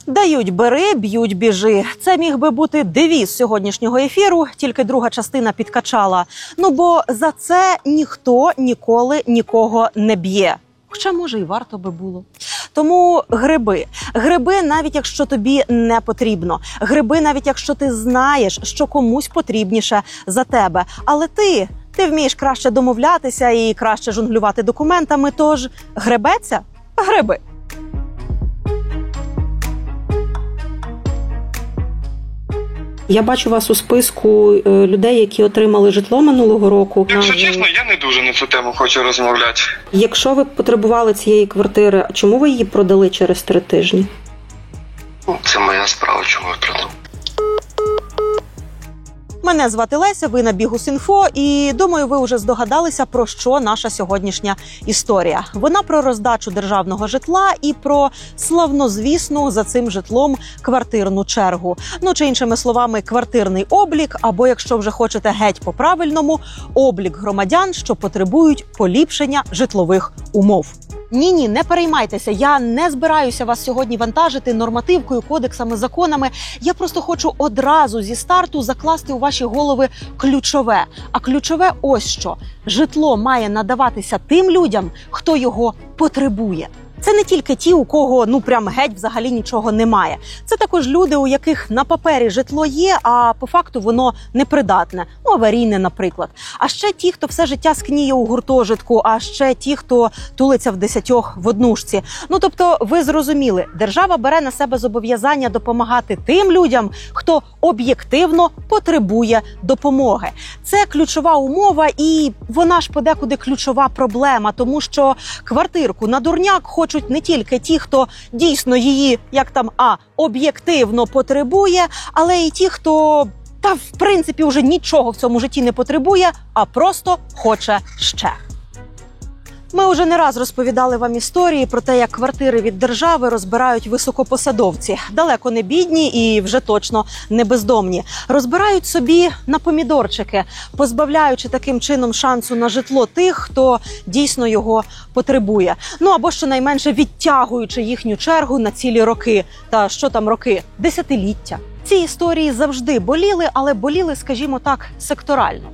Дають – бери, б'ють – біжи. Це міг би бути девіз сьогоднішнього ефіру, тільки друга частина підкачала. Ну бо за це ніхто ніколи нікого не б'є. Хоча, може, і варто би було. Тому гриби. Гриби, навіть якщо тобі не потрібно. Гриби, навіть якщо ти знаєш, що комусь потрібніше за тебе. Але ти вмієш краще домовлятися і краще жонглювати документами, тож гребеться – гриби. Я бачу вас у списку людей, які отримали житло минулого року. Якщо чесно, я не дуже на цю тему хочу розмовляти. Якщо ви потребували цієї квартири, чому ви її продали через 3 тижні? Це моя справа, чому я продав. Мене звати Леся, ви на Бігус.Інфо, і думаю, ви вже здогадалися, про що наша сьогоднішня історія. Вона про роздачу державного житла і про славнозвісну за цим житлом квартирну чергу. Ну, чи іншими словами, квартирний облік, або, якщо вже хочете геть по-правильному, облік громадян, що потребують поліпшення житлових умов. Ні, не переймайтеся, я не збираюся вас сьогодні вантажити нормативкою, кодексами, законами. Я просто хочу одразу зі старту закласти у ваші голови ключове. А ключове ось що. Житло має надаватися тим людям, хто його потребує. Це не тільки ті, у кого, прям геть взагалі нічого немає. Це також люди, у яких на папері житло є, а по факту воно непридатне. Аварійне, наприклад. А ще ті, хто все життя скніє у гуртожитку, а ще ті, хто тулиться в 10 в однушці. Тобто, ви зрозуміли, держава бере на себе зобов'язання допомагати тим людям, хто об'єктивно потребує допомоги. Це ключова умова і вона ж подекуди ключова проблема, тому що квартирку на дурняк хочуть не тільки ті, хто дійсно її, об'єктивно потребує, але й ті, хто, в принципі, вже нічого в цьому житті не потребує, а просто хоче ще. Ми вже не раз розповідали вам історії про те, як квартири від держави розбирають високопосадовці. Далеко не бідні і вже точно не бездомні. Розбирають собі на помідорчики, позбавляючи таким чином шансу на житло тих, хто дійсно його потребує. Або щонайменше відтягуючи їхню чергу на цілі роки. Та що там роки? Десятиліття. Ці історії завжди боліли, але боліли, скажімо так, секторально.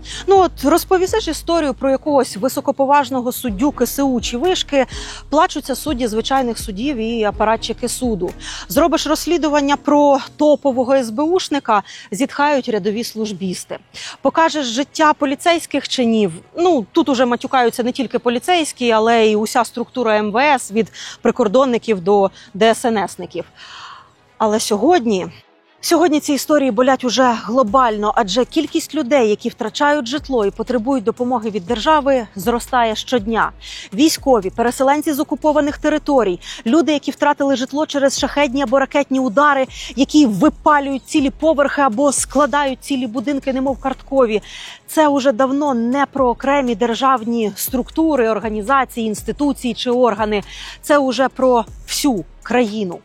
Розповісиш історію про якогось високоповажного суддю КСУ чи вишки, плачуться судді звичайних судів і апаратчики суду. Зробиш розслідування про топового СБУшника, зітхають рядові службісти. Покажеш життя поліцейських чинів, тут уже матюкаються не тільки поліцейські, але й уся структура МВС, від прикордонників до ДСНСників. Але Сьогодні ці історії болять уже глобально, адже кількість людей, які втрачають житло і потребують допомоги від держави, зростає щодня. Військові, переселенці з окупованих територій, люди, які втратили житло через шахедні або ракетні удари, які випалюють цілі поверхи або складають цілі будинки, немов карткові. Це уже давно не про окремі державні структури, організації, інституції чи органи. Це уже про всю країну.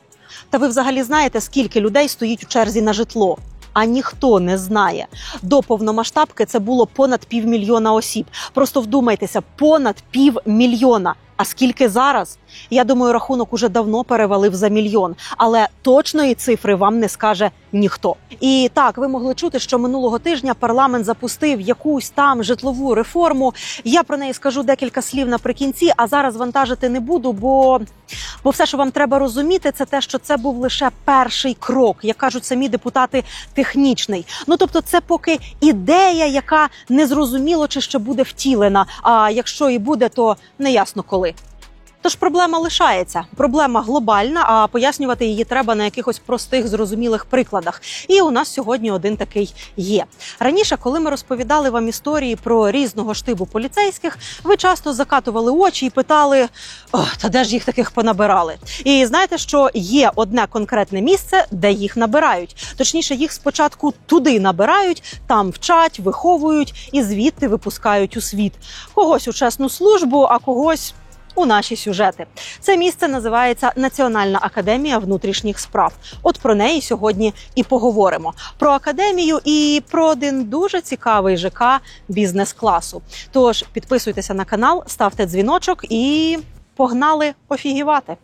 Та ви взагалі знаєте, скільки людей стоїть у черзі на житло? А ніхто не знає. До повномасштабки це було понад 500 000 осіб. Просто вдумайтеся, понад 500 000. А скільки зараз? Я думаю, рахунок уже давно перевалив за 1 000 000. Але точної цифри вам не скаже ніхто. І так, ви могли чути, що минулого тижня парламент запустив якусь там житлову реформу. Я про неї скажу декілька слів наприкінці, а зараз вантажити не буду, бо все, що вам треба розуміти, це те, що це був лише перший крок. Як кажуть самі депутати, технічний. Тобто це поки ідея, яка не зрозуміло, чи ще буде втілена. А якщо і буде, то неясно коли. Тож проблема лишається. Проблема глобальна, а пояснювати її треба на якихось простих, зрозумілих прикладах. І у нас сьогодні один такий є. Раніше, коли ми розповідали вам історії про різного штибу поліцейських, ви часто закатували очі і питали, та де ж їх таких понабирали? І знаєте, що є одне конкретне місце, де їх набирають. Точніше, їх спочатку туди набирають, там вчать, виховують і звідти випускають у світ. Когось у чесну службу, а когось у наші сюжети. Це місце називається Національна академія внутрішніх справ. От про неї сьогодні і поговоримо. Про академію і про один дуже цікавий ЖК бізнес-класу. Тож підписуйтеся на канал, ставте дзвіночок і погнали офігівати.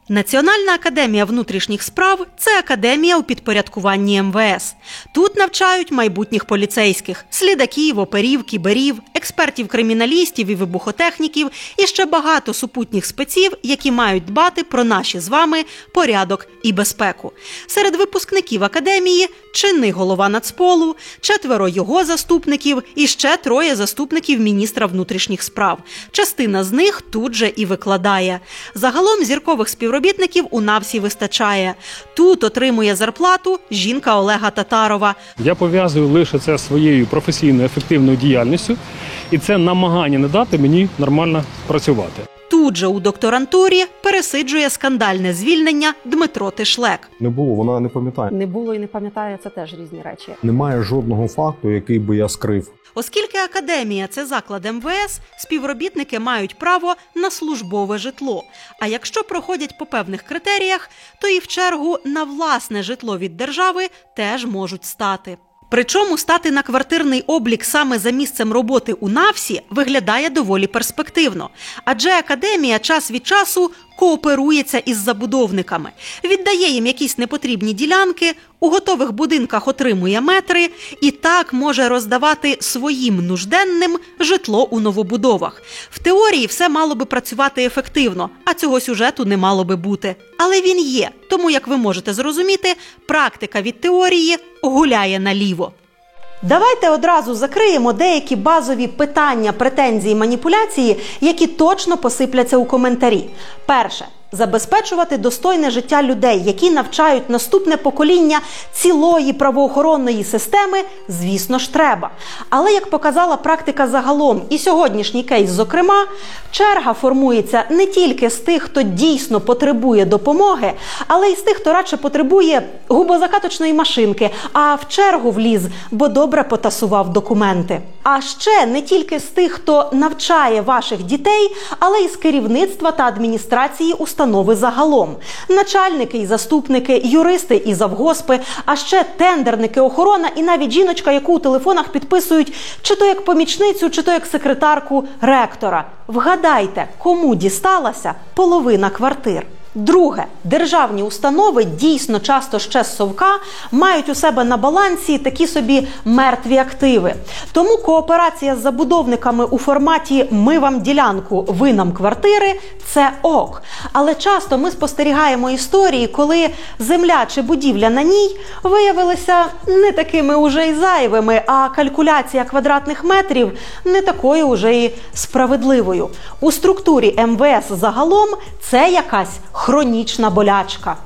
Національна академія внутрішніх справ – це академія у підпорядкуванні МВС. Тут навчають майбутніх поліцейських – слідаків, оперів, кіберів, експертів-криміналістів і вибухотехніків і ще багато супутніх спеців, які мають дбати про наші з вами порядок і безпеку. Серед випускників академії – чинний голова Нацполу, 4 його заступників і ще 3 заступників міністра внутрішніх справ. Частина з них тут же і викладає. Загалом зіркових співробітників у НАВСі вистачає. Тут отримує зарплату жінка Олега Татарова. Я пов'язую лише це своєю професійною ефективною діяльністю, і це намагання не дати мені нормально працювати. Тут же у докторантурі пересиджує скандальне звільнення Дмитро Тишлек. Не було, вона не пам'ятає. Не було і не пам'ятає – це теж різні речі. Немає жодного факту, який би я скрив. Оскільки академія – це заклад МВС, співробітники мають право на службове житло. А якщо проходять по певних критеріях, то і в чергу на власне житло від держави теж можуть стати. Причому стати на квартирний облік саме за місцем роботи у НАВСі виглядає доволі перспективно. Адже академія час від часу кооперується із забудовниками, віддає їм якісь непотрібні ділянки, у готових будинках отримує метри і так може роздавати своїм нужденним житло у новобудовах. В теорії все мало би працювати ефективно, а цього сюжету не мало би бути. Але він є, тому, як ви можете зрозуміти, практика від теорії гуляє наліво. Давайте одразу закриємо деякі базові питання, претензії, маніпуляції, які точно посипляться у коментарі. Перше. Забезпечувати достойне життя людей, які навчають наступне покоління цілої правоохоронної системи, звісно ж, треба. Але, як показала практика загалом і сьогоднішній кейс зокрема, черга формується не тільки з тих, хто дійсно потребує допомоги, але й з тих, хто радше потребує губозакаточної машинки, а в чергу вліз, бо добре потасував документи. А ще не тільки з тих, хто навчає ваших дітей, але й з керівництва та адміністрації установи загалом. Начальники і заступники, юристи і завгоспи, а ще тендерники, охорона і навіть жіночка, яку у телефонах підписують чи то як помічницю, чи то як секретарку ректора. Вгадайте, кому дісталася половина квартир? Друге. Державні установи дійсно часто ще з совка мають у себе на балансі такі собі мертві активи. Тому кооперація з забудовниками у форматі «ми вам ділянку, ви нам квартири» – це ок. Але часто ми спостерігаємо історії, коли земля чи будівля на ній виявилися не такими уже й зайвими, а калькуляція квадратних метрів не такою уже і справедливою. У структурі МВС загалом це якась хронічна болячка.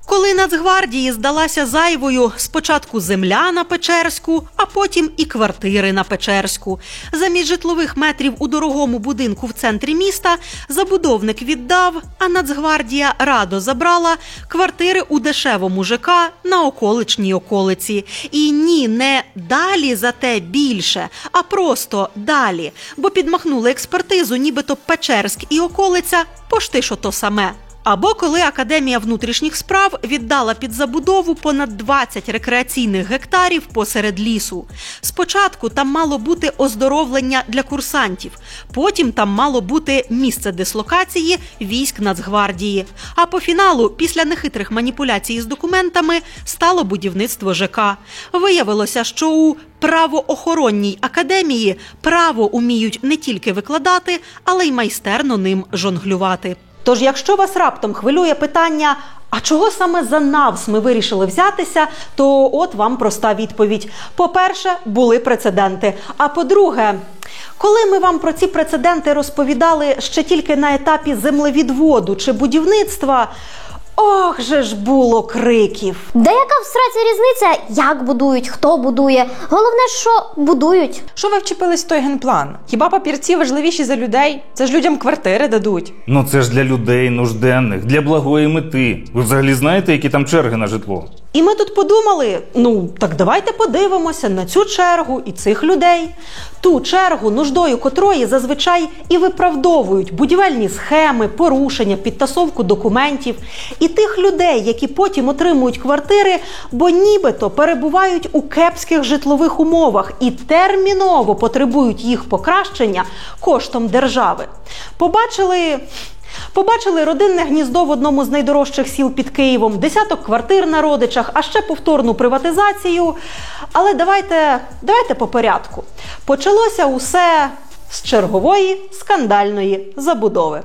Коли Нацгвардії здалася зайвою спочатку земля на Печерську, а потім і квартири на Печерську. Замість житлових метрів у дорогому будинку в центрі міста забудовник віддав, а Нацгвардія радо забрала квартири у дешевому ЖК на околичній околиці. І ні, не далі зате більше, а просто далі. Бо підмахнули експертизу, нібито Печерськ і околиця пошти що то саме. Або коли Академія внутрішніх справ віддала під забудову понад 20 рекреаційних гектарів посеред лісу. Спочатку там мало бути оздоровлення для курсантів, потім там мало бути місце дислокації військ Нацгвардії. А по фіналу, після нехитрих маніпуляцій з документами, стало будівництво ЖК. Виявилося, що у правоохоронній академії право уміють не тільки викладати, але й майстерно ним жонглювати. Тож, якщо вас раптом хвилює питання, а чого саме за НАВС ми вирішили взятися, то от вам проста відповідь. По-перше, були прецеденти. А по-друге, коли ми вам про ці прецеденти розповідали ще тільки на етапі землевідводу чи будівництва, ох же ж було криків. Да яка в сраці різниця, як будують, хто будує? Головне, що будують. Що ви вчепились в той генплан? Хіба папірці важливіші за людей? Це ж людям квартири дадуть. Ну це ж для людей нужденних, для благої мети. Ви взагалі знаєте, які там черги на житло? І ми тут подумали, так давайте подивимося на цю чергу і цих людей. Ту чергу, нуждою котрої зазвичай і виправдовують будівельні схеми, порушення, підтасовку документів. І тих людей, які потім отримують квартири, бо нібито перебувають у кепських житлових умовах і терміново потребують їх покращення коштом держави. Побачили Побачили родинне гніздо в одному з найдорожчих сіл під Києвом, десяток квартир на Родичах, а ще повторну приватизацію. Але давайте по порядку. Почалося усе з чергової скандальної забудови.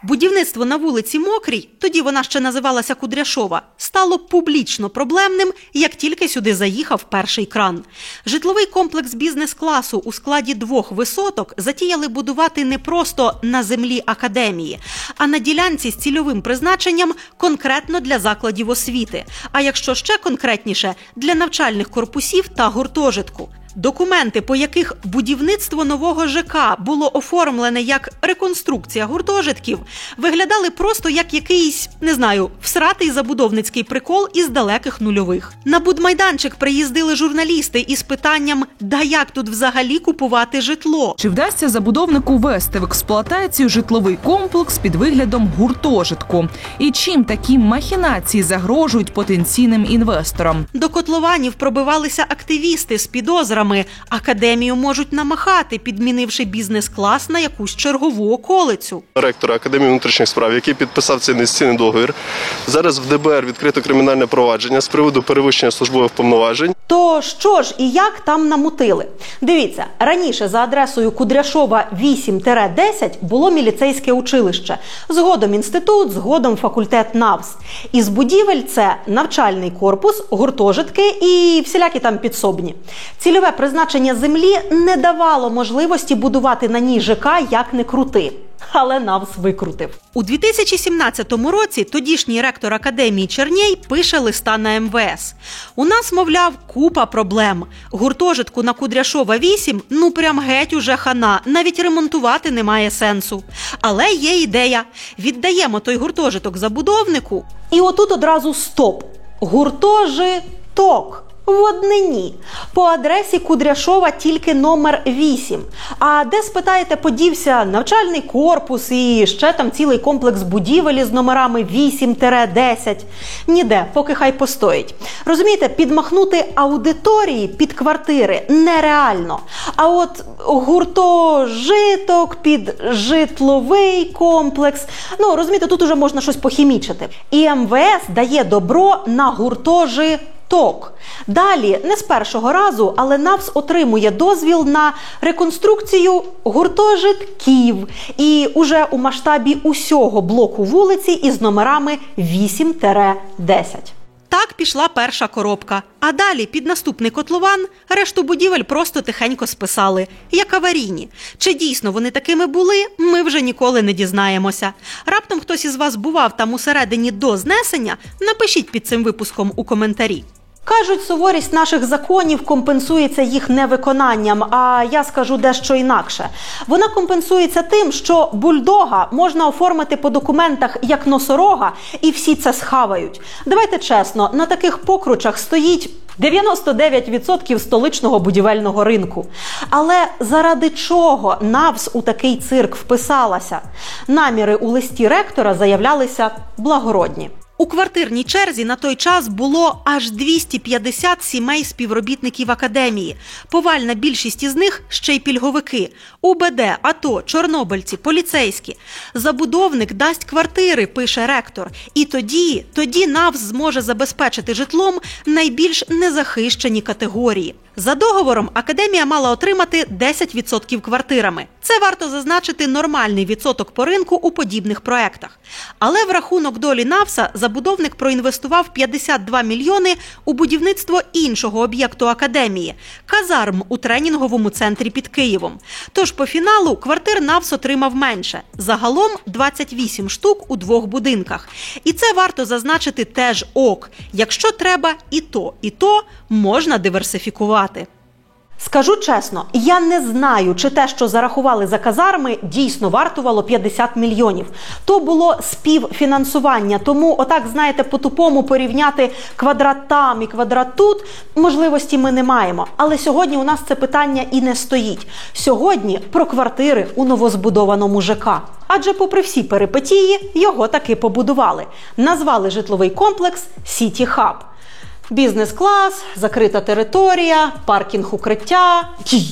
Будівництво на вулиці Мокрій, тоді вона ще називалася Кудряшова, стало публічно проблемним, як тільки сюди заїхав перший кран. Житловий комплекс бізнес-класу у складі 2 висоток затіяли будувати не просто на землі академії, а на ділянці з цільовим призначенням конкретно для закладів освіти, а якщо ще конкретніше – для навчальних корпусів та гуртожитку. Документи, по яких будівництво нового ЖК було оформлене як реконструкція гуртожитків, виглядали просто як якийсь, не знаю, всратий забудовницький прикол із далеких нульових. На будмайданчик приїздили журналісти із питанням «Да як тут взагалі купувати житло?». Чи вдасться забудовнику ввести в експлуатацію житловий комплекс під виглядом гуртожитку? І чим такі махінації загрожують потенційним інвесторам? До котлованів пробивалися активісти з підозрами. Академію можуть намахати, підмінивши бізнес-клас на якусь чергову околицю. Ректора Академії внутрішніх справ, який підписав цей несцінний договір, зараз в ДБР відкрито кримінальне провадження з приводу перевищення службових повноважень. То що ж і як там намутили? Дивіться, раніше за адресою Кудряшова 8-10 було міліцейське училище, згодом інститут, згодом факультет НАВС. Із будівель це навчальний корпус, гуртожитки і всілякі там підсобні. Цільове призначення землі не давало можливості будувати на ній ЖК як не крути. Але НАВС викрутив. У 2017 році тодішній ректор Академії Чернєй пише листа на МВС. У нас, мовляв, купа проблем. Гуртожитку на Кудряшова 8, ну прям геть уже хана, навіть ремонтувати немає сенсу. Але є ідея. Віддаємо той гуртожиток забудовнику. І отут одразу стоп. Гуртожиток. В однині. По адресі Кудряшова тільки номер 8. А де, спитаєте, подівся навчальний корпус і ще там цілий комплекс будівель із номерами 8-10? Ніде, поки хай постоїть. Розумієте, підмахнути аудиторії під квартири нереально. А от гуртожиток під житловий комплекс, ну, розумієте, тут уже можна щось похімічити. І МВС дає добро на гуртожиток. Далі, не з першого разу, але НАВС отримує дозвіл на реконструкцію гуртожитків. І уже у масштабі усього блоку вулиці із номерами 8-10. Так пішла перша коробка. А далі під наступний котлован решту будівель просто тихенько списали, як аварійні. Чи дійсно вони такими були, ми вже ніколи не дізнаємося. Раптом хтось із вас бував там усередині до знесення? Напишіть під цим випуском у коментарі. Кажуть, суворість наших законів компенсується їх невиконанням, а я скажу дещо інакше. Вона компенсується тим, що бульдога можна оформити по документах як носорога, і всі це схавають. Давайте чесно, на таких покручах стоїть 99% столичного будівельного ринку. Але заради чого НАВС у такий цирк вписалася? Наміри у листі ректора заявлялися благородні. У квартирній черзі на той час було аж 250 сімей співробітників академії. Повальна більшість із них ще й пільговики. УБД, АТО, чорнобильці, поліцейські. Забудовник дасть квартири, пише ректор. І тоді НАВС зможе забезпечити житлом найбільш незахищені категорії. За договором академія мала отримати 10% квартирами. Це варто зазначити нормальний відсоток по ринку у подібних проектах. Але в рахунок долі НАВСа забудовник проінвестував 52 мільйони у будівництво іншого об'єкту академії – казарм у тренінговому центрі під Києвом. Тож по фіналу квартир НАВС отримав менше. Загалом 28 штук у 2 будинках. І це варто зазначити теж ок. Якщо треба і то можна диверсифікувати. Скажу чесно, я не знаю, чи те, що зарахували за казарми, дійсно вартувало 50 мільйонів. То було співфінансування, тому отак, знаєте, по-тупому порівняти квадрат там і квадрат тут можливості ми не маємо. Але сьогодні у нас це питання і не стоїть. Сьогодні про квартири у новозбудованому ЖК. Адже попри всі перипетії, його таки побудували. Назвали житловий комплекс «Сіті Хаб». Бізнес-клас, закрита територія, паркінг укриття.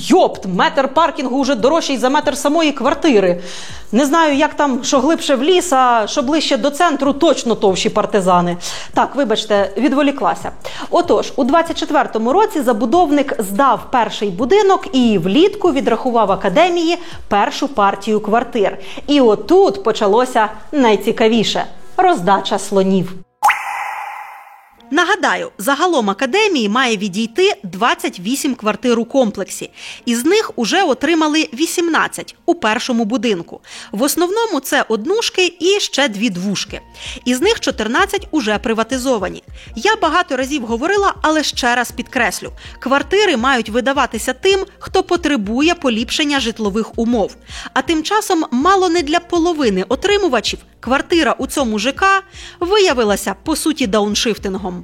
Йопт, метр паркінгу вже дорожчий за метр самої квартири. Не знаю, як там, що глибше в ліс, а що ближче до центру, точно товщі партизани. Так, вибачте, відволіклася. Отож, у 24-му році забудовник здав перший будинок і влітку відрахував академії першу партію квартир. І отут почалося найцікавіше – роздача слонів. Нагадаю, загалом академії має відійти 28 квартир у комплексі. Із них уже отримали 18 у першому будинку. В основному це однушки і ще 2 двушки. Із них 14 уже приватизовані. Я багато разів говорила, але ще раз підкреслю. Квартири мають видаватися тим, хто потребує поліпшення житлових умов. А тим часом мало не для половини отримувачів квартира у цьому ЖК виявилася, по суті, дауншифтингом.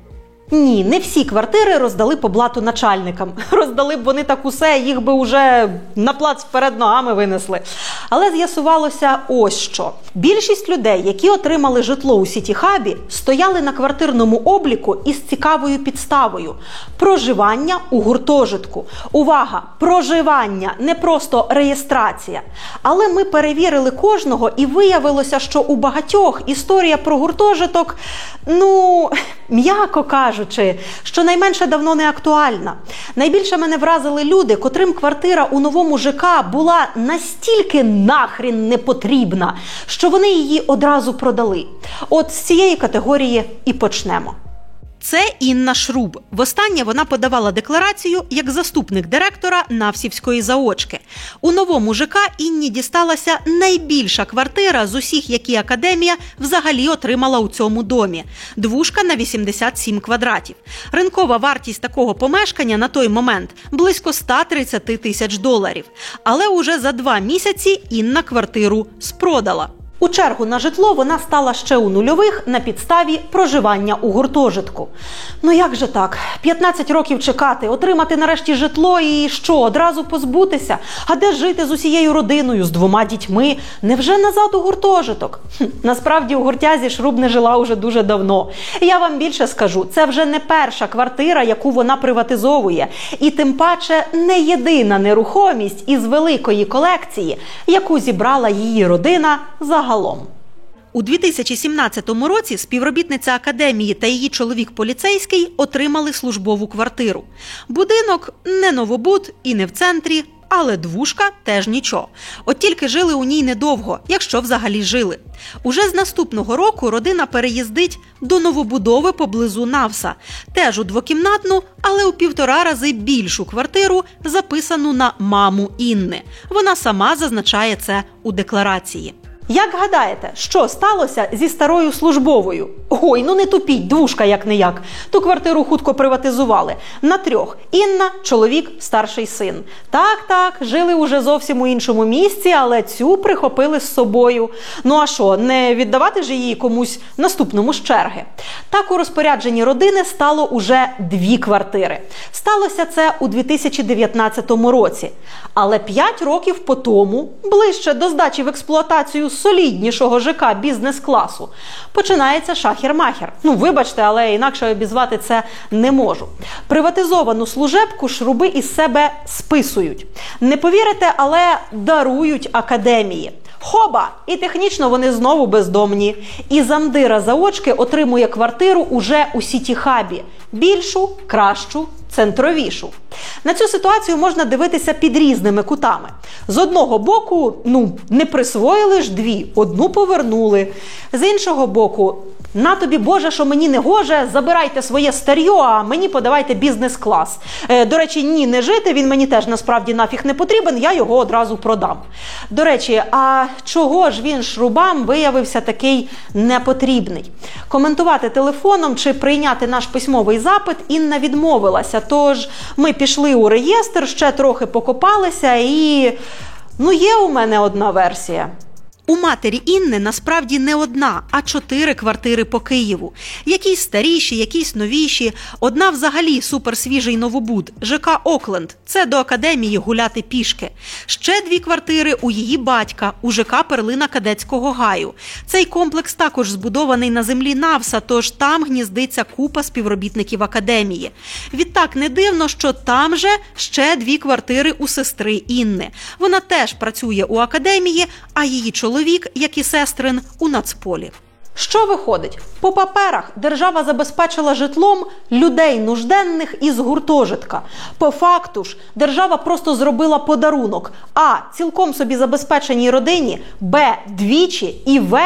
Ні, не всі квартири роздали по блату начальникам. Роздали б вони так усе, їх би уже на плац перед ногами винесли. Але з'ясувалося ось що. Більшість людей, які отримали житло у Сіті-хабі, стояли на квартирному обліку із цікавою підставою – проживання у гуртожитку. Увага! Проживання, не просто реєстрація. Але ми перевірили кожного і виявилося, що у багатьох історія про гуртожиток, м'яко кажучи, щонайменше давно не актуальна. Найбільше мене вразили люди, котрим квартира у новому ЖК була настільки нахрін не потрібна, що вони її одразу продали. От з цієї категорії і почнемо. Це Інна Шруб. Востаннє вона подавала декларацію як заступник директора Навсівської заочки. У новому ЖК Інні дісталася найбільша квартира з усіх, які академія взагалі отримала у цьому домі. Двушка на 87 квадратів. Ринкова вартість такого помешкання на той момент – близько 130 тисяч доларів. Але уже за 2 місяці Інна квартиру спродала. У чергу на житло вона стала ще у нульових на підставі проживання у гуртожитку. Як же так? 15 років чекати, отримати нарешті житло і що, одразу позбутися? А де жити з усією родиною, з 2 дітьми? Невже назад у гуртожиток? Насправді у гуртязі Шруб не жила уже дуже давно. Я вам більше скажу, це вже не перша квартира, яку вона приватизовує. І тим паче не єдина нерухомість із великої колекції, яку зібрала її родина загалом. У 2017 році співробітниця академії та її чоловік-поліцейський отримали службову квартиру. Будинок не новобуд і не в центрі, але двушка теж нічого. От тільки жили у ній недовго, якщо взагалі жили. Уже з наступного року родина переїздить до новобудови поблизу Навса. Теж у 2-кімнатну, але у 1,5 рази більшу квартиру, записану на маму Інни. Вона сама зазначає це у декларації. Як гадаєте, що сталося зі старою службовою? Ой, не тупіть, двушка як-не-як. Ту квартиру хутко приватизували. На 3. Інна, чоловік, старший син. Так, жили уже зовсім у іншому місці, але цю прихопили з собою. А що, не віддавати ж її комусь наступному з черги? Так у розпорядженні родини стало уже 2 квартири. Сталося це у 2019 році. Але 5 років по тому, ближче до здачі в експлуатацію соліднішого ЖК бізнес-класу, починається шахер-махер. Вибачте, але інакше обізвати це не можу. Приватизовану служебку Шруби із себе списують. Не повірите, але дарують академії. Хоба! І технічно вони знову бездомні. І замдира заочки отримує квартиру уже у Сіті-хабі. Більшу, кращу, центровішу. На цю ситуацію можна дивитися під різними кутами. З одного боку, не присвоїли ж 2, одну повернули. З іншого боку, на тобі, Боже, що мені не гоже, забирайте своє старьо, а мені подавайте бізнес-клас. До речі, ні, не жити, він мені теж насправді нафіг не потрібен, я його одразу продам. До речі, а чого ж він Шрубам виявився такий непотрібний? Коментувати телефоном чи прийняти наш письмовий запит Інна відмовилася, тож ми пішли у реєстр, ще трохи покопалися і... є у мене одна версія. У матері Інни насправді не одна, а 4 квартири по Києву. Якісь старіші, якісь новіші. Одна взагалі суперсвіжий новобуд – ЖК «Окленд». Це до академії гуляти пішки. Ще 2 квартири у її батька, у ЖК «Перлина Кадетського гаю». Цей комплекс також збудований на землі Навса, тож там гніздиться купа співробітників академії. Відтак не дивно, що там же ще 2 квартири у сестри Інни. Вона теж працює у академії, а її чоловік, як і сестрин, у Нацполі. Що виходить? По паперах держава забезпечила житлом людей нужденних із гуртожитка. По факту ж держава просто зробила подарунок. А. Цілком собі забезпеченій родині, Б. Двічі і В.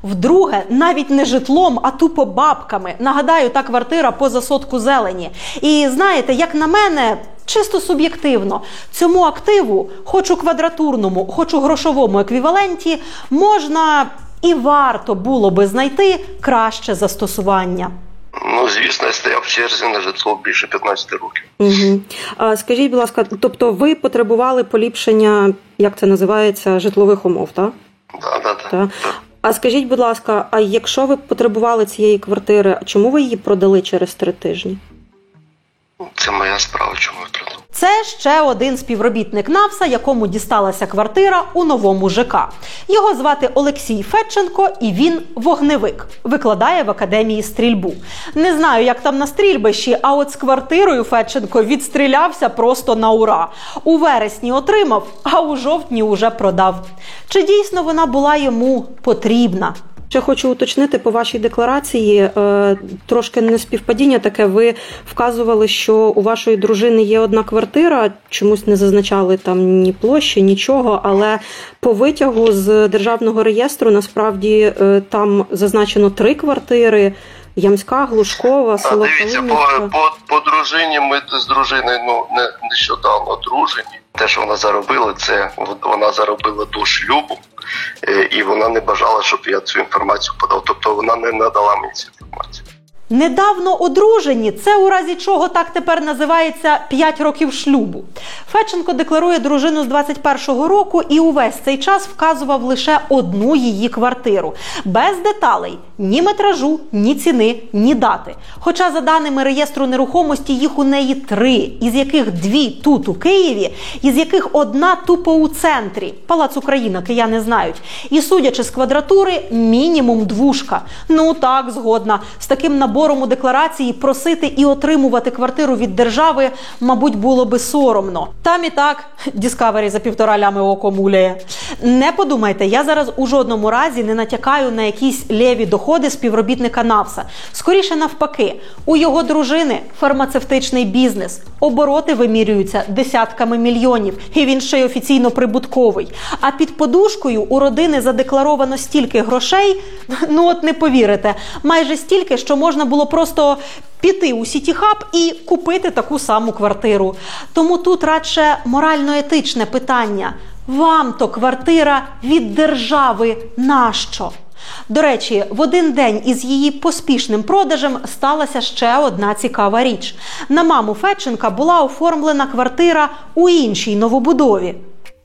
Вдруге навіть не житлом, а тупо бабками. Нагадаю, та квартира поза сотку зелені. І знаєте, як на мене, чисто суб'єктивно, цьому активу, хоч у квадратурному, хоч у грошовому еквіваленті, можна і варто було би знайти краще застосування. Ну, звісно, я стояв в черзі на житло більше 15 років. Угу. Скажіть, будь ласка, тобто ви потребували поліпшення, як це називається, житлових умов, так? Так. А скажіть, будь ласка, а якщо ви потребували цієї квартири, чому ви її продали через 3 тижні? Це моя справа, чому я продав. Це ще один співробітник Навса, якому дісталася квартира у новому ЖК. Його звати Олексій Федченко, і він вогневик. Викладає в академії стрільбу. Не знаю, як там на стрільбищі, а от з квартирою Федченко відстрілявся просто на ура. У вересні отримав, а у жовтні уже продав. Чи дійсно вона була йому потрібна? Ще хочу уточнити по вашій декларації, трошки неспівпадіння таке. Ви вказували, що у вашої дружини є одна квартира, чомусь не зазначали там ні площі, нічого, але по витягу з державного реєстру насправді там зазначено 3 квартири. Ямська, Глушкова, село Дивіться, по дружині, ми з дружиною нещодавно одружені. Те, що вона заробила, це вона заробила до шлюбу, і вона не бажала, щоб я цю інформацію подав. Тобто вона не надала мені цю інформацію. Недавно одружені – це у разі чого так тепер називається 5 років шлюбу. Федченко декларує дружину з 21-го року і увесь цей час вказував лише одну її квартиру. Без деталей – ні метражу, ні ціни, ні дати. Хоча за даними реєстру нерухомості їх у неї 3, із яких 2 тут у Києві, із яких одна тупо у центрі. Палац Україна, кияни знають. І судячи з квадратури, мінімум 2. Ну так, згодна. З таким набором у декларації просити і отримувати квартиру від держави, мабуть, було би соромно. Там і так Discovery за 1,5 лями око муляє. Не подумайте, я зараз у жодному разі не натякаю на якісь лєві доходи співробітника Навса. Скоріше навпаки, у його дружини фармацевтичний бізнес. Обороти вимірюються десятками мільйонів, і він ще й офіційно прибутковий. А під подушкою у родини задекларовано стільки грошей, ну от не повірите, майже стільки, що можна було просто піти у Сітіхаб і купити таку саму квартиру. Тому тут радше морально-етичне питання. Вам-то квартира від держави нащо? До речі, в один день із її поспішним продажем сталася ще одна цікава річ. На маму Федченка була оформлена квартира у іншій новобудові.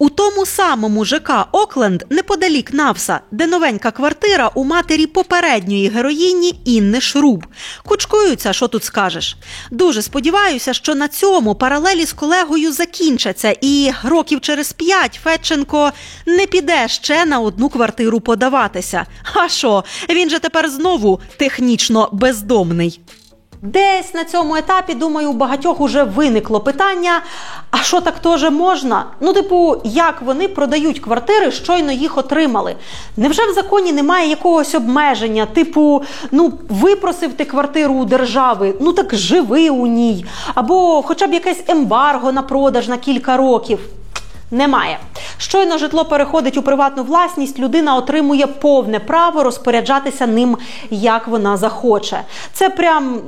У тому самому ЖК «Окленд» неподалік Навса, де новенька квартира у матері попередньої героїні Інни Шруб. Кучкуються, що тут скажеш. Дуже сподіваюся, що на цьому паралелі з колегою закінчаться і років через 5 Федченко не піде ще на одну квартиру подаватися. А що, він же тепер знову технічно бездомний. Десь на цьому етапі, думаю, у багатьох уже виникло питання, а що так теж можна? Ну, типу, як вони продають квартири, щойно їх отримали? Невже в законі немає якогось обмеження? Типу, випросив ти квартиру у держави, так живи у ній. Або хоча б якесь ембарго на продаж на кілька років. Немає. Щойно житло переходить у приватну власність, людина отримує повне право розпоряджатися ним, як вона захоче. Це прям,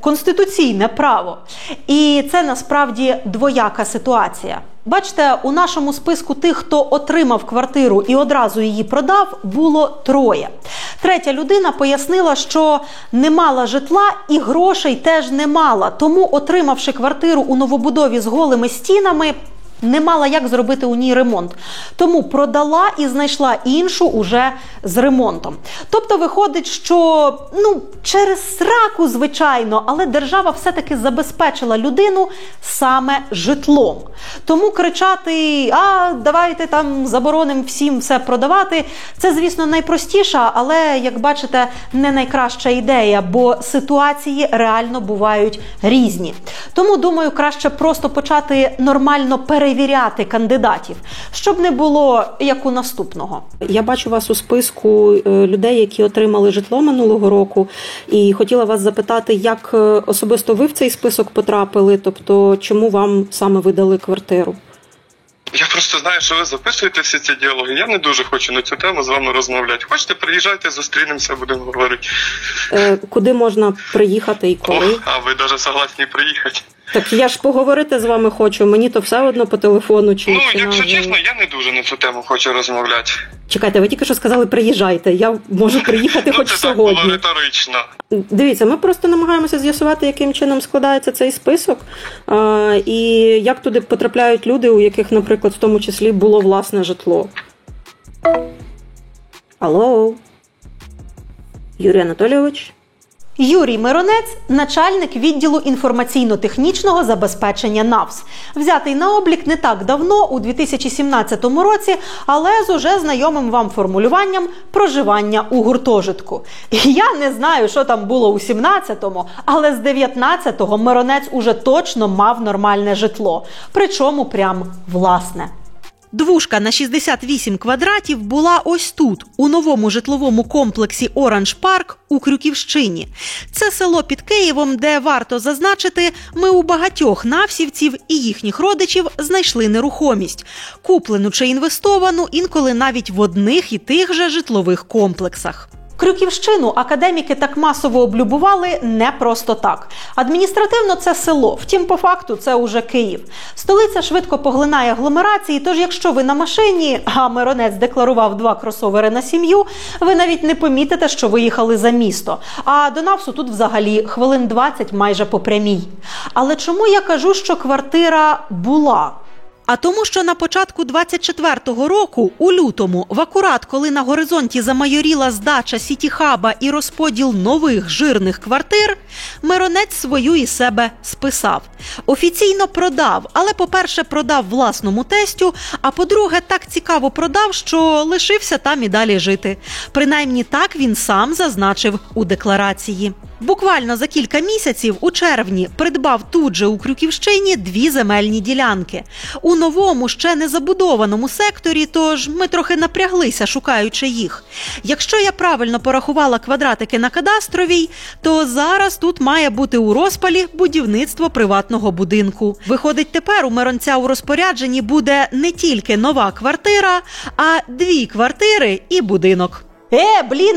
конституційне право. І це насправді двояка ситуація. Бачите, у нашому списку тих, хто отримав квартиру і одразу її продав, було 3. Третя людина пояснила, що не мала житла і грошей теж не мала. Тому, отримавши квартиру у новобудові з голими стінами, не мала як зробити у ній ремонт. Тому продала і знайшла іншу уже з ремонтом. Тобто виходить, що через сраку, звичайно, але держава все-таки забезпечила людину саме житлом. Тому кричати, давайте там заборонимо всім все продавати, це, звісно, найпростіша, але, як бачите, не найкраща ідея, бо ситуації реально бувають різні. Тому, думаю, краще просто почати нормально перевіряти кандидатів, щоб не було як у наступного. Я бачу вас у списку людей, які отримали житло минулого року, і хотіла вас запитати, як особисто ви в цей список потрапили, тобто чому вам саме видали квартиру? Я просто знаю, що ви записуєте всі ці діалоги. Я не дуже хочу на цю тему з вами розмовляти. Хочете, приїжджайте, зустрінемося, будемо говорити. Куди можна приїхати і коли? А ви навіть согласні приїхати? Так я ж поговорити з вами хочу, мені то все одно по телефону чи... Якщо чесно, я не дуже на цю тему хочу розмовляти. Чекайте, ви тільки що сказали приїжджайте, я можу приїхати хоч сьогодні. Це було риторично. Дивіться, ми просто намагаємося з'ясувати, яким чином складається цей список, і як туди потрапляють люди, у яких, наприклад, в тому числі було власне житло. Алло? Юрій Анатолійович? Юрій Миронець – начальник відділу інформаційно-технічного забезпечення НАВС. Взятий на облік не так давно, у 2017 році, але з уже знайомим вам формулюванням «проживання у гуртожитку». Я не знаю, що там було у 17-му, але з 19-го Миронець уже точно мав нормальне житло. Причому прям власне. Двушка на 68 квадратів була ось тут, у новому житловому комплексі «Оранж Парк» у Крюківщині. Це село під Києвом, де, варто зазначити, ми у багатьох навсівців і їхніх родичів знайшли нерухомість. Куплену чи інвестовану інколи навіть в одних і тих же житлових комплексах. Крюківщину академіки так масово облюбували не просто так. Адміністративно це село, втім по факту це уже Київ. Столиця швидко поглинає агломерації, тож якщо ви на машині, а Миронець декларував 2 кросовери на сім'ю, ви навіть не помітите, що виїхали за місто. А до НАВСу тут взагалі хвилин 20 майже по прямій. Але чому я кажу, що квартира була? А тому, що на початку 24-го року, у лютому, в акурат, коли на горизонті замайоріла здача Сіті-хаба і розподіл нових жирних квартир, Миронець свою із себе списав. Офіційно продав, але, по-перше, продав власному тестю, а по-друге, так цікаво продав, що лишився там і далі жити. Принаймні так він сам зазначив у декларації. Буквально за кілька місяців, у червні, придбав тут же у Крюківщині 2 земельні ділянки. У новому, ще не забудованому секторі, тож ми трохи напряглися, шукаючи їх. Якщо я правильно порахувала квадратики на кадастровій, то зараз тут має бути у розпалі будівництво приватного будинку. Виходить, тепер у Миронця у розпорядженні буде не тільки нова квартира, а 2 квартири і будинок.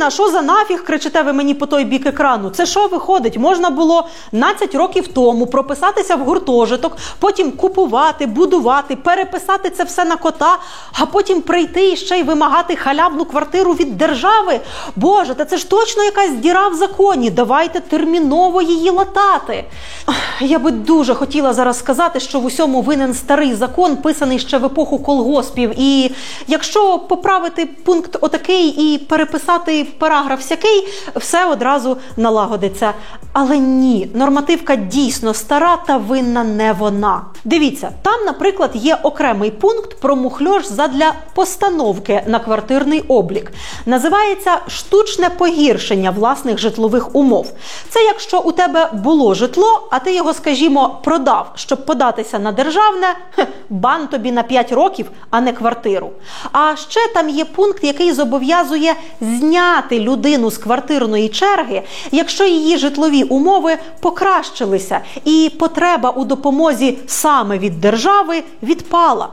А що за нафіг, кричите ви мені по той бік екрану? Це що виходить? Можна було 12 років тому прописатися в гуртожиток, потім купувати, будувати, переписати це все на кота, а потім прийти і ще й вимагати халявну квартиру від держави? Боже, та це ж точно якась діра в законі, давайте терміново її латати. Я би дуже хотіла зараз сказати, що в усьому винен старий закон, писаний ще в епоху колгоспів, і якщо поправити пункт отакий і переписати параграф сякий, все одразу налагодиться. Але ні, нормативка дійсно стара та винна не вона. Дивіться, там, наприклад, є окремий пункт про мухльош задля постановки на квартирний облік. Називається «штучне погіршення власних житлових умов». Це якщо у тебе було житло, а ти його, скажімо, продав, щоб податися на державне, бан тобі на 5 років, а не квартиру. А ще там є пункт, який зобов'язує зняти людину з квартирної черги, якщо її житлові умови покращилися і потреба у допомозі саме від держави відпала.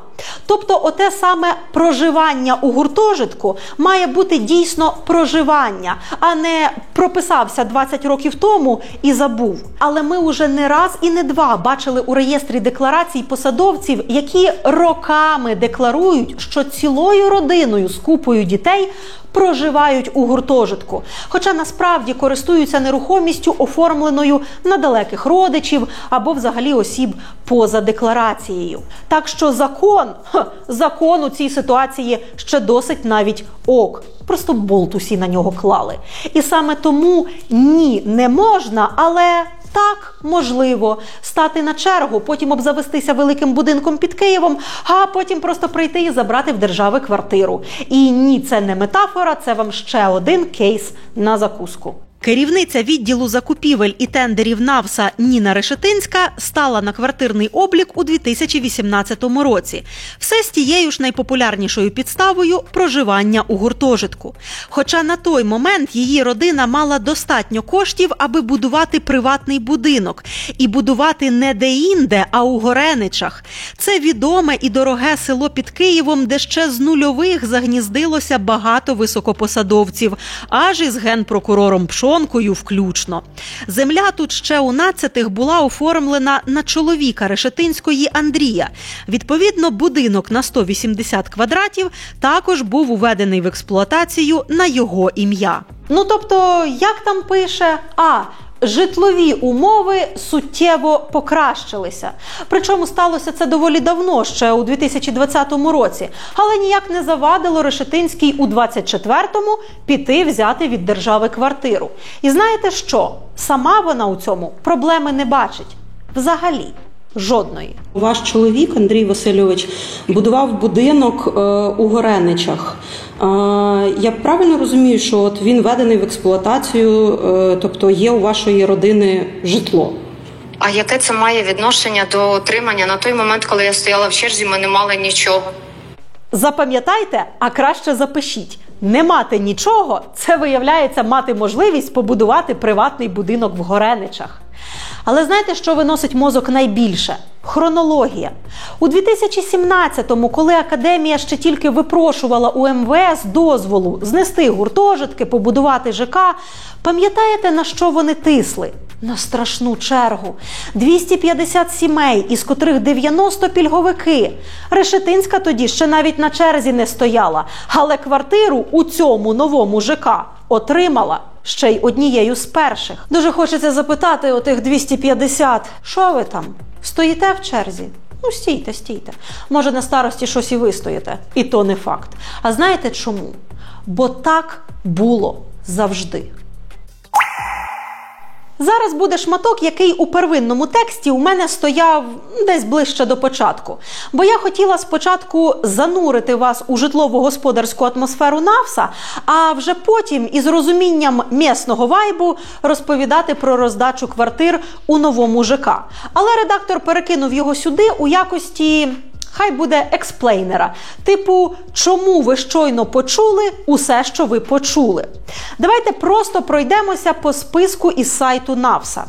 Тобто оте саме проживання у гуртожитку має бути дійсно проживання, а не прописався 20 років тому і забув. Але ми вже не раз і не два бачили у реєстрі декларацій посадовців, які роками декларують, що цілою родиною з купою дітей проживають у гуртожитку, хоча насправді користуються нерухомістю, оформленою на далеких родичів або взагалі осіб поза декларацією. Так що закон у цій ситуації ще досить навіть ок. Просто болт усі на нього клали. І саме тому ні, не можна, але так, можливо, стати на чергу, потім обзавестися великим будинком під Києвом, а потім просто прийти і забрати в держави квартиру. І ні, це не метафора, це вам ще один кейс на закуску. Керівниця відділу закупівель і тендерів НАВСа Ніна Решетинська стала на квартирний облік у 2018 році. Все з тією ж найпопулярнішою підставою – проживання у гуртожитку. Хоча на той момент її родина мала достатньо коштів, аби будувати приватний будинок. І будувати не де-інде, а у Гореничах. Це відоме і дороге село під Києвом, де ще з нульових загніздилося багато високопосадовців, аж із генпрокурором Пшонкою включно. Земля тут ще у нацятих була оформлена на чоловіка Решетинської Андрія. Відповідно, будинок на 180 квадратів також був уведений в експлуатацію на його ім'я. Ну тобто, як там пише? Житлові умови суттєво покращилися. Причому сталося це доволі давно, ще у 2020 році. Але ніяк не завадило Решетинській у 24-му піти взяти від держави квартиру. І знаєте що? Сама вона у цьому проблеми не бачить. Взагалі. Жодної. Ваш чоловік, Андрій Васильович, будував будинок у Гореничах. Я правильно розумію, що от він введений в експлуатацію, тобто є у вашої родини житло? А яке це має відношення до отримання? На той момент, коли я стояла в черзі, ми не мали нічого. Запам'ятайте, а краще запишіть. Не мати нічого – це, виявляється, мати можливість побудувати приватний будинок в Гореничах. Але знаєте, що виносить мозок найбільше? Хронологія. У 2017-му, коли Академія ще тільки випрошувала у МВС дозволу знести гуртожитки, побудувати ЖК, пам'ятаєте, на що вони тисли? На страшну чергу. 250 сімей, із котрих 90 пільговики. Решетинська тоді ще навіть на черзі не стояла, але квартиру у цьому новому ЖК отримала ще й однією з перших. Дуже хочеться запитати отих 250, що ви там? Стоїте в черзі? Ну, стійте. Може, на старості щось і ви стоїте. І то не факт. А знаєте чому? Бо так було завжди. Зараз буде шматок, який у первинному тексті у мене стояв десь ближче до початку. Бо я хотіла спочатку занурити вас у житлово-господарську атмосферу НАВСа, а вже потім із розумінням місного вайбу розповідати про роздачу квартир у новому ЖК. Але редактор перекинув його сюди у якості... хай буде експлейнера. Типу, чому ви щойно почули усе, що ви почули. Давайте просто пройдемося по списку із сайту НАВСа.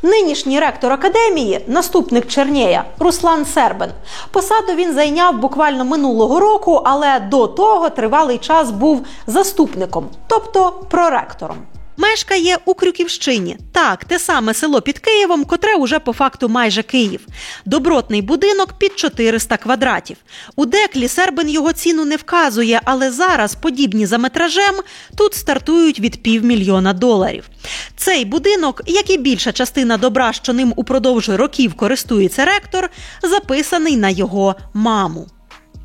Нинішній ректор Академії, наступник Чернєя, Руслан Сербен. Посаду він зайняв буквально минулого року, але до того тривалий час був заступником, тобто проректором. Мешкає у Крюківщині. Так, те саме село під Києвом, котре уже по факту майже Київ. Добротний будинок під 400 квадратів. У деклі Сербен його ціну не вказує, але зараз подібні за метражем тут стартують від $500 000. Цей будинок, як і більша частина добра, що ним упродовж років користується ректор, записаний на його маму.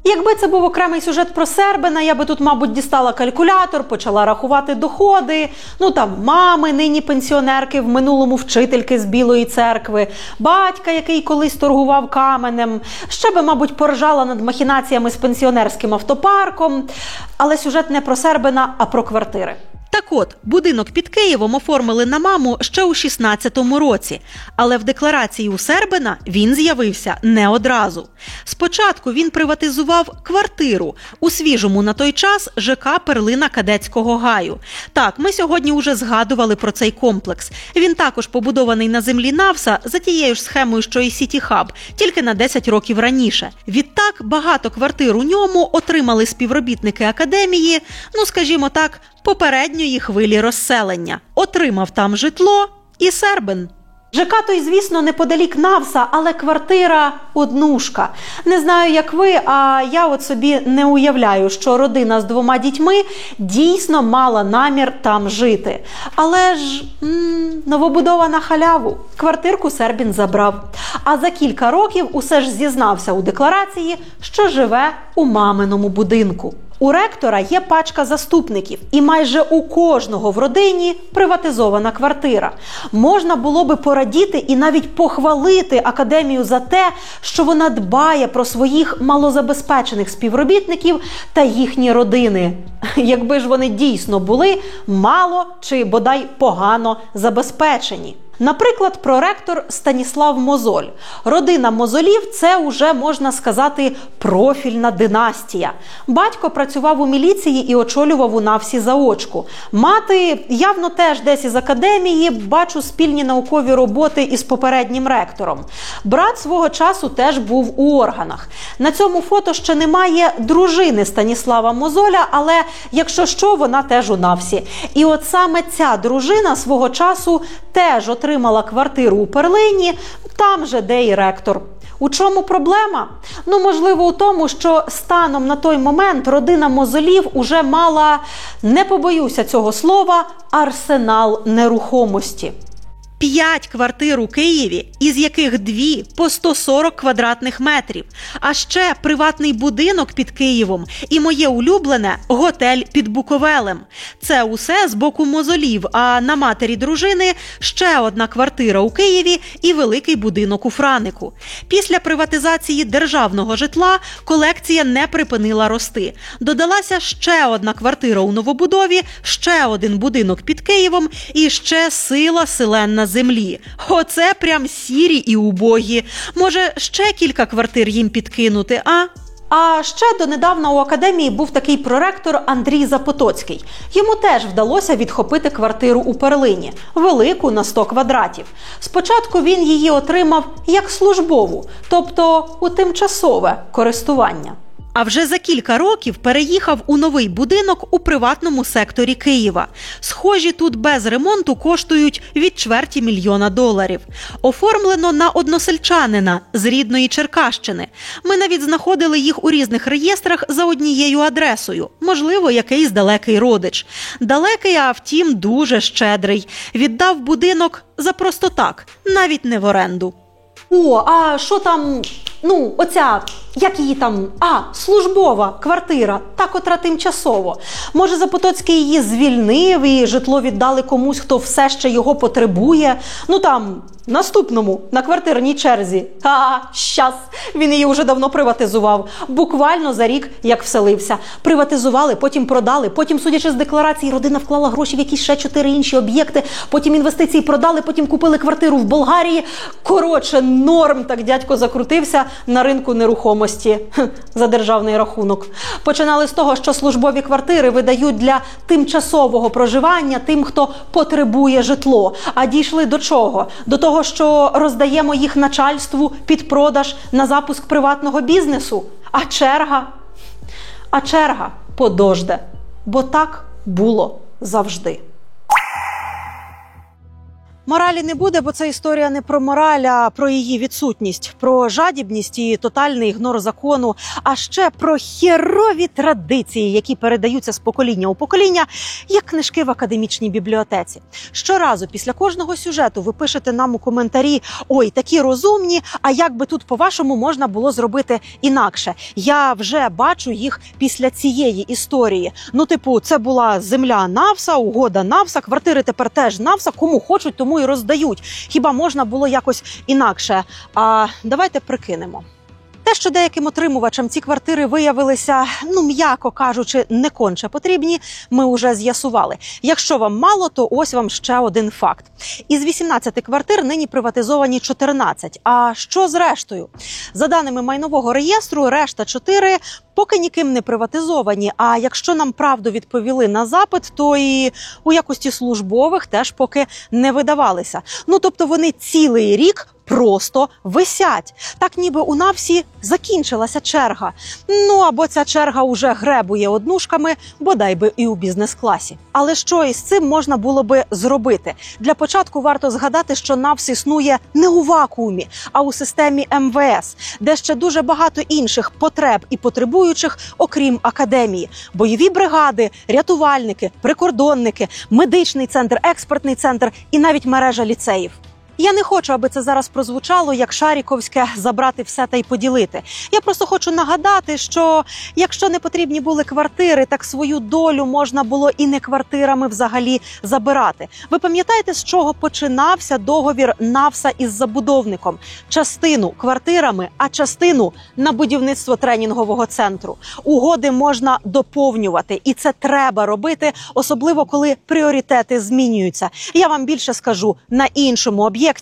Якби це був окремий сюжет про Сербена, я би тут, мабуть, дістала калькулятор, почала рахувати доходи. Ну там мами, нині пенсіонерки, в минулому вчительки з Білої церкви, батька, який колись торгував каменем. Ще би, мабуть, поржала над махінаціями з пенсіонерським автопарком. Але сюжет не про Сербена, а про квартири. Так от, будинок під Києвом оформили на маму ще у 16-му році, але в декларації у Сербина він з'явився не одразу. Спочатку він приватизував квартиру у свіжому на той час ЖК «Перлина Кадетського гаю». Так, ми сьогодні вже згадували про цей комплекс. Він також побудований на землі Навса за тією ж схемою, що і City Hub, тільки на 10 років раніше. Відтак, багато квартир у ньому отримали співробітники академії, скажімо так, попередньої хвилі розселення. Отримав там житло і Сербин. ЖК той, звісно, неподалік Навса, але квартира однушка. Не знаю, як ви, а я от собі не уявляю, що родина з 2 дітьми дійсно мала намір там жити. Але ж новобудова на халяву. Квартирку Сербін забрав. А за кілька років усе ж зізнався у декларації, що живе у маминому будинку. У ректора є пачка заступників, і майже у кожного в родині приватизована квартира. Можна було би порадіти і навіть похвалити академію за те, що вона дбає про своїх малозабезпечених співробітників та їхні родини. Якби ж вони дійсно були мало чи бодай погано забезпечені. Наприклад, проректор Станіслав Мозоль. Родина Мозолів – це уже, можна сказати, профільна династія. Батько працював у міліції і очолював у Навсі заочку. Мати явно теж десь із академії, бачу спільні наукові роботи із попереднім ректором. Брат свого часу теж був у органах. На цьому фото ще немає дружини Станіслава Мозоля, але якщо що, вона теж у Навсі. І от саме ця дружина свого часу теж отримала квартиру у Перлині, там же, де і ректор. У чому проблема? Можливо, у тому, що станом на той момент родина Мозолів уже мала, не побоюся цього слова, арсенал нерухомості. 5 квартир у Києві, із яких 2 по 140 квадратних метрів. А ще приватний будинок під Києвом і моє улюблене – готель під Буковелем. Це усе з боку Мозолів, а на матері дружини ще одна квартира у Києві і великий будинок у Франику. Після приватизації державного житла колекція не припинила рости. Додалася ще одна квартира у новобудові, ще один будинок під Києвом і ще сила селенна землі. Оце прям сірі і убогі. Може, ще кілька квартир їм підкинути, а? А ще донедавна у академії був такий проректор Андрій Запотоцький. Йому теж вдалося відхопити квартиру у Перлині, велику на 100 квадратів. Спочатку він її отримав як службову, тобто у тимчасове користування. А вже за кілька років переїхав у новий будинок у приватному секторі Києва. Схожі тут без ремонту коштують від $250,000. Оформлено на односельчанина з рідної Черкащини. Ми навіть знаходили їх у різних реєстрах за однією адресою. Можливо, якийсь далекий родич. Далекий, а втім, дуже щедрий. Віддав будинок за просто так, навіть не в оренду. О, а що там, оця, як її там, службова квартира, та котра тимчасово. Може, Запотоцький її звільнив і житло віддали комусь, хто все ще його потребує? Наступному, на квартирній черзі. Щас, він її вже давно приватизував. Буквально за рік, як вселився. Приватизували, потім продали, потім, судячи з декларації, родина вклала гроші в якісь ще 4 інші об'єкти, потім інвестиції продали, потім купили квартиру в Болгарії. Коротше, норм так дядько закрутився на ринку нерухомості за державний рахунок. Починали з того, що службові квартири видають для тимчасового проживання тим, хто потребує житло. А дійшли до чого? До того, що роздаємо їх начальству під продаж на запуск приватного бізнесу. А черга подожде. Бо так було завжди. Моралі не буде, бо це історія не про мораль, а про її відсутність, про жадібність і тотальний ігнор закону, а ще про херові традиції, які передаються з покоління у покоління, як книжки в академічній бібліотеці. Щоразу після кожного сюжету ви пишете нам у коментарі: «Ой, такі розумні, а як би тут, по-вашому, можна було зробити інакше?» Я вже бачу їх після цієї історії. Це була земля Навса, угода Навса, квартири тепер теж Навса, кому хочуть, тому і роздають. Хіба можна було якось інакше? Давайте прикинемо. Те, що деяким отримувачам ці квартири виявилися, м'яко кажучи, не конче потрібні, ми вже з'ясували. Якщо вам мало, то ось вам ще один факт. Із 18 квартир нині приватизовані 14. А що з рештою? За даними майнового реєстру, решта 4 поки ніким не приватизовані, а якщо нам правду відповіли на запит, то і у якості службових теж поки не видавалися. Тобто вони цілий рік просто висять. Так ніби у НАВСі закінчилася черга. Або ця черга уже гребує однушками, бодай би і у бізнес-класі. Але що із цим можна було би зробити? Для початку варто згадати, що НАВС існує не у вакуумі, а у системі МВС, де ще дуже багато інших потреб і потребуючих, окрім академії. Бойові бригади, рятувальники, прикордонники, медичний центр, експертний центр і навіть мережа ліцеїв. Я не хочу, аби це зараз прозвучало як шаріковське «забрати все та й поділити». Я просто хочу нагадати, що якщо не потрібні були квартири, так свою долю можна було і не квартирами взагалі забирати. Ви пам'ятаєте, з чого починався договір НАВСа із забудовником? Частину квартирами, а частину на будівництво тренінгового центру. Угоди можна доповнювати, і це треба робити, особливо коли пріоритети змінюються. Я вам більше скажу, на іншому об'єкті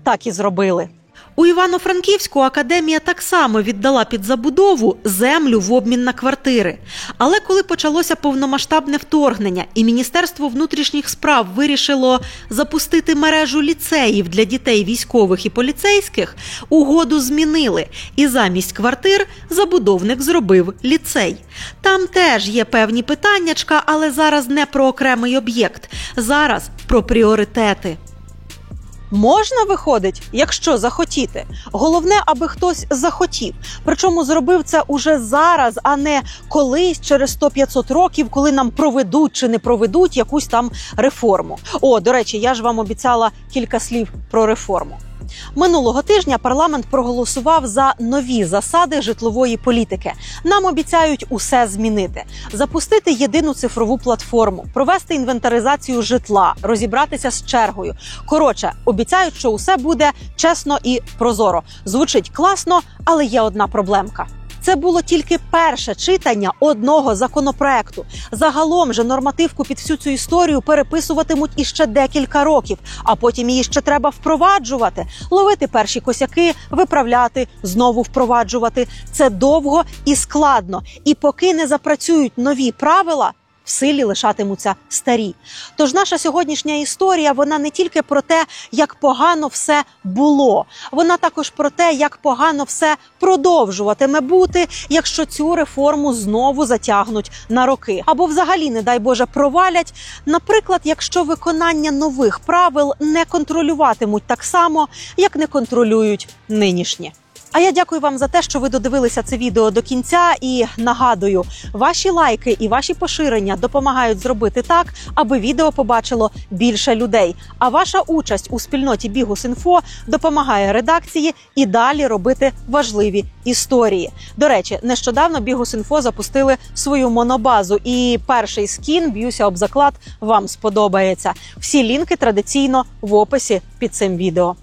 так і зробили. У Івано-Франківську академія так само віддала під забудову землю в обмін на квартири. Але коли почалося повномасштабне вторгнення і Міністерство внутрішніх справ вирішило запустити мережу ліцеїв для дітей військових і поліцейських, угоду змінили. І замість квартир забудовник зробив ліцей. Там теж є певні питаннячка, але зараз не про окремий об'єкт. Зараз про пріоритети. Можна, виходить, якщо захотіти. Головне, аби хтось захотів. Причому зробив це уже зараз, а не колись, через 100-500 років, коли нам проведуть чи не проведуть якусь там реформу. До речі, я ж вам обіцяла кілька слів про реформу. Минулого тижня парламент проголосував за нові засади житлової політики. Нам обіцяють усе змінити. Запустити єдину цифрову платформу, провести інвентаризацію житла, розібратися з чергою. Коротше, обіцяють, що усе буде чесно і прозоро. Звучить класно, але є одна проблемка. Це було тільки перше читання одного законопроекту. Загалом же нормативку під всю цю історію переписуватимуть іще декілька років, а потім її ще треба впроваджувати, ловити перші косяки, виправляти, знову впроваджувати. Це довго і складно. І поки не запрацюють нові правила, в силі лишатимуться старі. Тож наша сьогоднішня історія, вона не тільки про те, як погано все було. Вона також про те, як погано все продовжуватиме бути, якщо цю реформу знову затягнуть на роки. Або взагалі, не дай Боже, провалять. Наприклад, якщо виконання нових правил не контролюватимуть так само, як не контролюють нинішні. А я дякую вам за те, що ви додивилися це відео до кінця, і нагадую, ваші лайки і ваші поширення допомагають зробити так, аби відео побачило більше людей. А ваша участь у спільноті Bihus.info допомагає редакції і далі робити важливі історії. До речі, нещодавно Bihus.info запустили свою монобазу, і перший скін, б'юся об заклад, вам сподобається. Всі лінки традиційно в описі під цим відео.